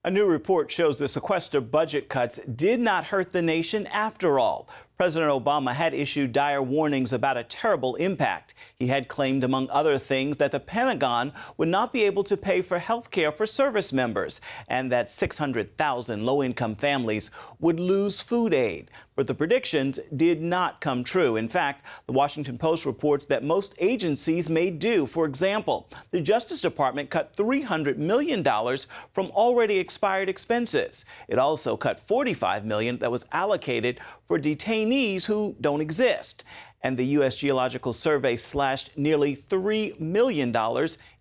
A new report shows the Sequester budget cuts did not hurt the nation after all. President Obama had issued dire warnings about a terrible impact. He had claimed, among other things, that the Pentagon would not be able to pay for health care for service members and that 600,000 low-income families would lose food aid. But the predictions did not come true. In fact, the Washington Post reports that most agencies made do. For example, the Justice Department cut $300 million from already expired expenses. It also cut $45 million that was allocated for detainees who don't exist. And the U.S. Geological Survey slashed nearly $3 million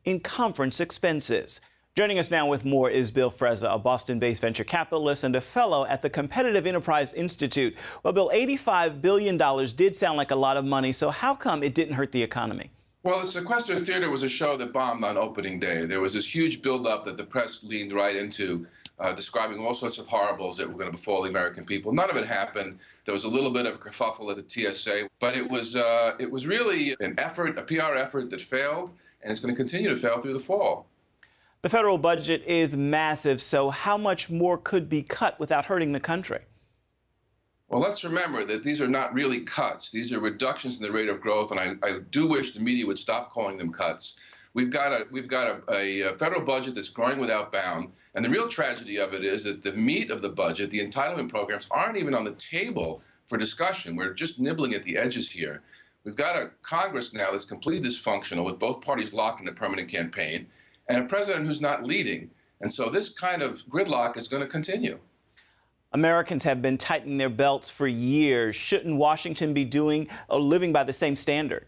in conference expenses. Joining us now with more is Bill Frezza, a Boston-based venture capitalist and a fellow at the Competitive Enterprise Institute. Well, Bill, $85 billion did sound like a lot of money, so how come it didn't hurt the economy? Well, the Sequester Theater was a show that bombed on opening day. There was this huge buildup that the press leaned right into, describing all sorts of horribles that were going to befall the American people. None of it happened. There was a little bit of a kerfuffle at the TSA, but it was really an effort, a PR effort that failed, and it's going to continue to fail through the fall. The federal budget is massive, so how much more could be cut without hurting the country? Well, let's remember that these are not really cuts. These are reductions in the rate of growth, and I do wish the media would stop calling them cuts. We've got a federal budget that's growing without bound, and the real tragedy of it is that the meat of the budget, the entitlement programs, aren't even on the table for discussion. We're just nibbling at the edges here. We've got a Congress now that's completely dysfunctional, with both parties locked in a permanent campaign, and a president who's not leading. And so this kind of gridlock is going to continue. Americans have been tightening their belts for years. Shouldn't Washington be doing or living by the same standard?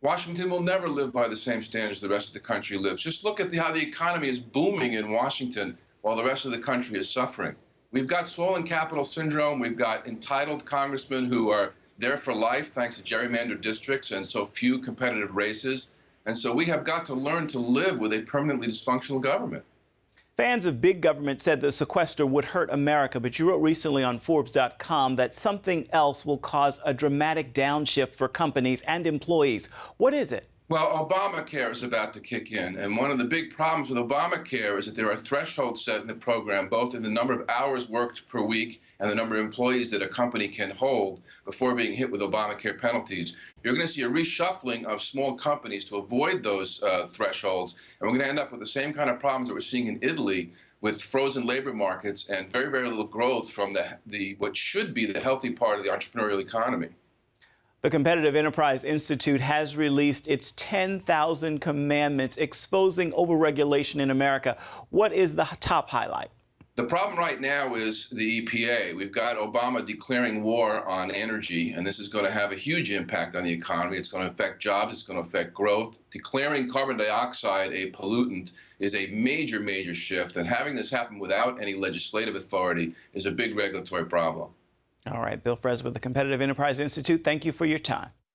Washington will never live by the same standards the rest of the country lives. Just look at how the economy is booming in Washington while the rest of the country is suffering. We've got swollen capital syndrome. We've got entitled congressmen who are there for life thanks to gerrymandered districts and so few competitive races. And so we have got to learn to live with a permanently dysfunctional government. Fans of big government said the sequester would hurt America, but you wrote recently on Forbes.com that something else will cause a dramatic downshift for companies and employees. What is it? Well, Obamacare is about to kick in, and one of the big problems with Obamacare is that there are thresholds set in the program, both in the number of hours worked per week and the number of employees that a company can hold before being hit with Obamacare penalties. You're going to see a reshuffling of small companies to avoid those thresholds, and we're going to end up with the same kind of problems that we're seeing in Italy with frozen labor markets and very, very little growth from what should be the healthy part of the entrepreneurial economy. The Competitive Enterprise Institute has released its 10,000 commandments exposing overregulation in America. What is the top highlight? The problem right now is the EPA. We've got Obama declaring war on energy, and this is going to have a huge impact on the economy. It's going to affect jobs. It's going to affect growth. Declaring carbon dioxide a pollutant is a major, major shift, and having this happen without any legislative authority is a big regulatory problem. All right, Bill Frezza with the Competitive Enterprise Institute, thank you for your time.